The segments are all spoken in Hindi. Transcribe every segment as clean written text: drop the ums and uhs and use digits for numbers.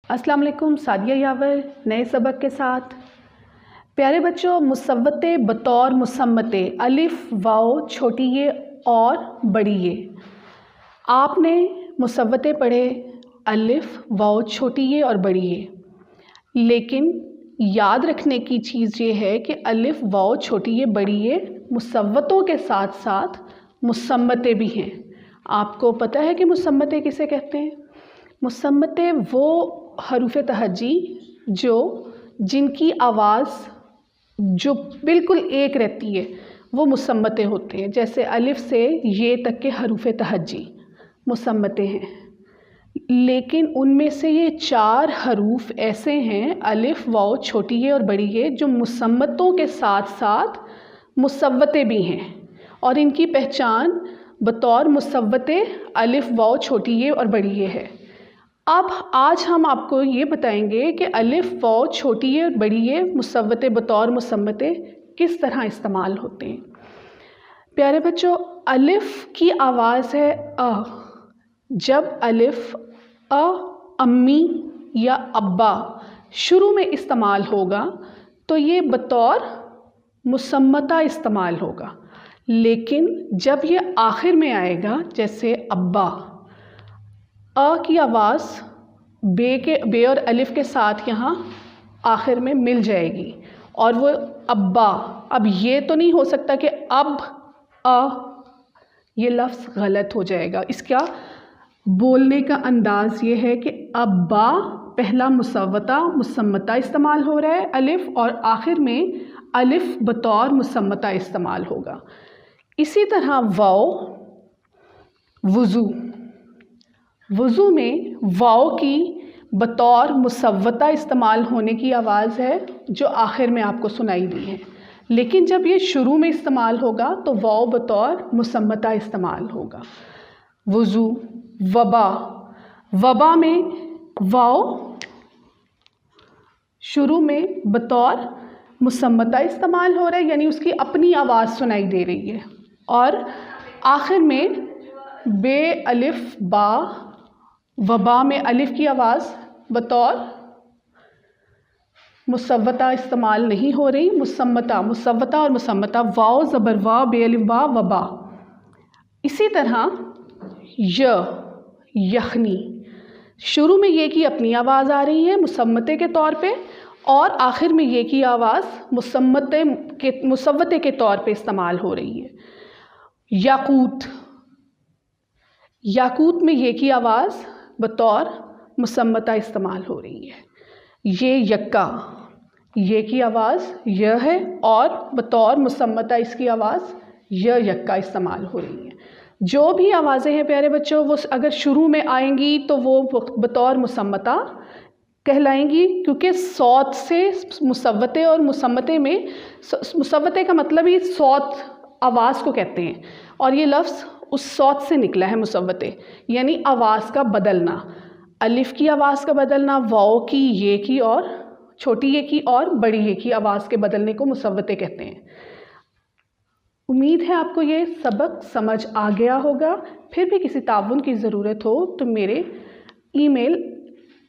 अस्सलाम वालेकुम। सादिया यावर नए सबक के साथ। प्यारे बच्चों, मुसव्वते बतौर मुसम्मते अलिफ वाओ छोटी ये और बड़ी ये। आपने मुसव्वते पढ़े अलिफ वाओ छोटी ये और बड़ी ये, लेकिन याद रखने की चीज़ ये है कि अलिफ वाओ छोटी ये बड़ी ये मुसव्वतों के साथ साथ मुसम्मते भी हैं। आपको पता है कि मुसम्मते किसे कहते हैं? मुसम्मते वो हरूफ तहज्जी जिनकी आवाज़ जो बिल्कुल एक रहती है वो मुसम्मते होते हैं। जैसे अलिफ से ये तक के हरूफ तहज्जी मुसम्मते हैं, लेकिन उनमें से ये 4 हरूफ ऐसे हैं अलिफ वाओ छोटी ये और बड़ी ये जो मुसम्मतों के साथ साथ मुसव्वते भी हैं, और इनकी पहचान बतौर मुसव्वते अलिफ वाओ छोटी ये और बड़ी ये है। अब आज हम आपको ये बताएंगे कि अलिफ वाओ छोटी ये और बड़ी ये मुसव्वते बतौर मुसम्मते किस तरह इस्तेमाल होते हैं। प्यारे बच्चों, अलिफ की आवाज़ है अ। जब अलिफ अ अम्मी या अब्बा शुरू में इस्तेमाल होगा तो ये बतौर मुसम्मता इस्तेमाल होगा, लेकिन जब ये आखिर में आएगा, जैसे अब्बा, अ की आवाज़ बे और अलिफ के साथ यहाँ आखिर में मिल जाएगी और वो अब्बा। अब ये तो नहीं हो सकता कि अब ये लफ्ज़ गलत हो जाएगा। इसका बोलने का अंदाज़ ये है कि अब्बा पहला मुसव्वता मुसम्मता इस्तेमाल हो रहा है अलिफ, और आखिर में अलिफ बतौर मुसम्मता इस्तेमाल होगा। इसी तरह वाओ वज़ू में वाओ की बतौर मुसव्वता इस्तेमाल होने की आवाज़ है जो आखिर में आपको सुनाई दी है, लेकिन जब ये शुरू में इस्तेमाल होगा तो वाओ बतौर मुसम्मता इस्तेमाल होगा। वज़ू, वबा में वाओ शुरू में बतौर मुसम्मता इस्तेमाल हो रहा है, यानी उसकी अपनी आवाज़ सुनाई दे रही है, और आखिर में बे अलिफ बा, वबा में अलिफ की आवाज़ बतौर मुसव्वता इस्तेमाल नहीं हो रही, मुसव्वता और मुसम्मता, वाओ ज़बर वा, बे अलिफ बा, वबा। इसी तरह यखनी, शुरू में ये की अपनी आवाज़ आ रही है मुसम्मते के तौर पे, और आखिर में ये की आवाज़ मुसव्वते के तौर पे इस्तेमाल हो रही है। याकूत में ये की आवाज़ बतौर मुसम्मता इस्तेमाल हो रही है। ये यक्का, ये की आवाज़ यह है और बतौर मुसम्मता इसकी आवाज़ यक्का इस्तेमाल हो रही है। जो भी आवाज़ें हैं प्यारे बच्चों, वो अगर शुरू में आएंगी तो वो बतौर मुसम्मता कहलाएंगी, क्योंकि सौत से मुसव्वते और मुसम्मते में, मुसव्वते का मतलब ही सौत आवाज़ को कहते हैं, और ये लफ्ज़ उस सौत से निकला है मुसव्वते, यानी आवाज़ का बदलना, अलिफ की आवाज़ का बदलना, वाओ की, ये की और छोटी ये की और बड़ी ये की आवाज़ के बदलने को मुसव्वते कहते हैं। उम्मीद है आपको ये सबक समझ आ गया होगा। फिर भी किसी ताउन की ज़रूरत हो तो मेरे ईमेल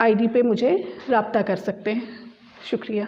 आईडी पे मुझे राब्ता कर सकते हैं। शुक्रिया।